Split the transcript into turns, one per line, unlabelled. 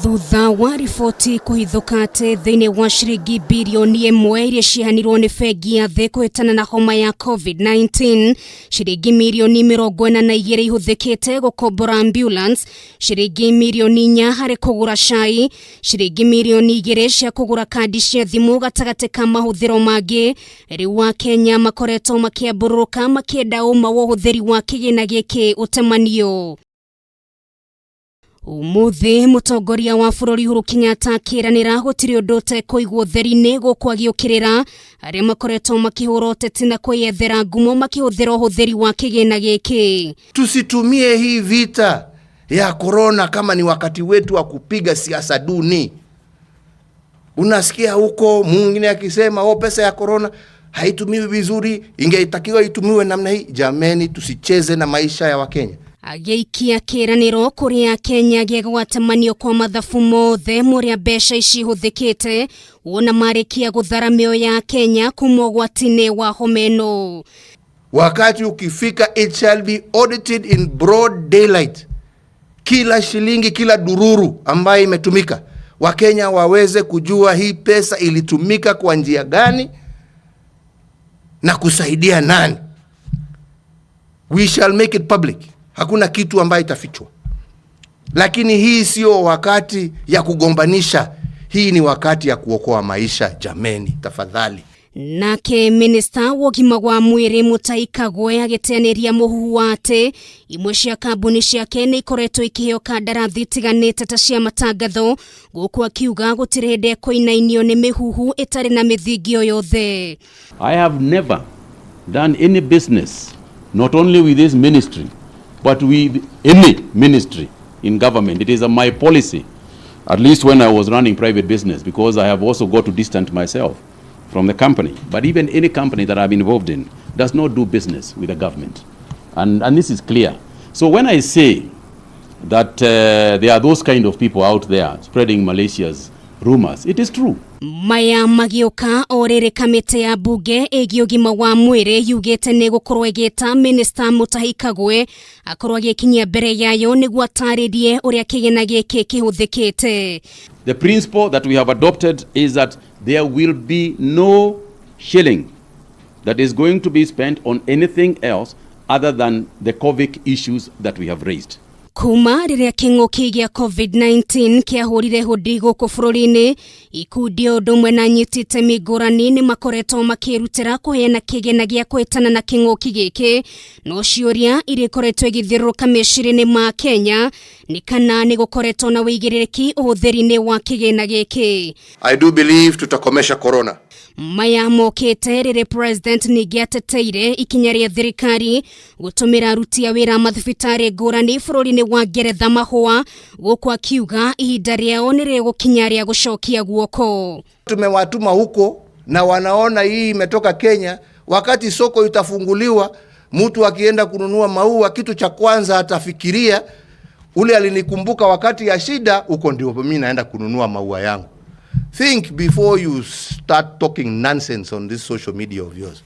Thutha wa riboti kuhithuka ati thiini wa ciringi mbirioni imwe iria ciaheanirwo ni bengi ya thii kuhitana na homa ya COVID-19, ciringi milioni 42 ihuthikite gukombora ambulance, ciringi milioni 4 hari kugura cai, ciringi milioni 2 cia kugura kandi cia thimu gatagati ka mahuthiro mangi. Riu Akenya makoretwo makiamburuka makienda uma wa uhuthiri wa kigina giki utemanio. Umuthi mutongoria wa bururi Uhuru Kenyatta akiranira gutiri undu utekuigwo theri-ini gukwagiukirira aria makoretwo makihura uteti na kwiyethera ngumo makihuthira uhuthiri wa kigina giki.
Tusitumie hii vita ya corona kama ni wakati wetu wa kupiga siasa duni. Unasikia huko mwingine akisema pesa ya corona haitumiwi vizuri, ingetakiwa itumiwe namna hii. Jameni, tusicheze na maisha ya Wakenya.
Ageikia kiraniro kuria Kenya gegwatemanio kwa mathabu mothe muria mbeca ici huthikite wona marikia guthara mio ya Kenya kumogwatine wa homeno.
Wakati ukifika, it shall be audited in broad daylight. Kila shilingi, kila dururu ambayo imetumika, Wakenya waweze kujua hii pesa ilitumika kwa njia gani na kusaidia nani. We shall make it public. Hakuna kitu ambayo itafichwa. Lakini hii sio wakati ya kugombanisha. Hii ni wakati ya kuokoa maisha, jameni, tafadhali.
Nake minista wogima wa Mwiri Mutahi Kagwe agiteaniria muhuhu wate imwe cia kambuni ciake ni ikoretwo ikiheo kandarathi tiganite ta cia matangatho guku akiuga gutiri hinde kuinainio ni mihuhu itari na mithingio yothe.
I have never done any business, not only with this ministry, but with any ministry in government. It is my policy, at least when I was running private business, because I have also got to distance myself from the company. But even any company that I'm involved in does not do business with the government. And this is clear. So when I say that there are those kind of people out there spreading malicious rumors, it is true.
Maya magioka orere kamite ya bunge egiogima wa mwiri yugete ne gukorwo igita minister Mutahi Kagwe akorwo agikinyia mbere yayo niguo ataririe uria kigina giki kihuthikite.
The principle that we have adopted is that there will be no shilling that is going to be spent on anything else other than the COVID issues that we have raised.
Kuma riria king'uki gia COVID-19 kiahurire hudi guku bururi-ini, ikundi ndumwe na nyitite migurani ni makoretwo makirutira kuheana kigina gia kuhitana na king'uki giki, no ciuria irikoretwo igithiruruka meciria-ini ma Kenya ni kana ni gukoretwo na wigiririki uhuthiri-ini wa kigina giki.
I do believe tutakomesha corona.
Maya mokete riri president nigi ateteire ikinya ria thirikari gutumira aruti a wira mathibitari ngurani bururi-ini wa Ngeretha mahua guku akiuga ihinda riao ni rigukinya ria gucokia guoko.
Tumewatuma huko na wanaona hii imetoka Kenya. Wakati soko itafunguliwa, mtu akienda kununua maua, kitu cha kwanza atafikiria ule alinikumbuka wakati ya shida, huko ndio mimi naenda kununua maua yangu. Think before you start talking nonsense on this social media of yours.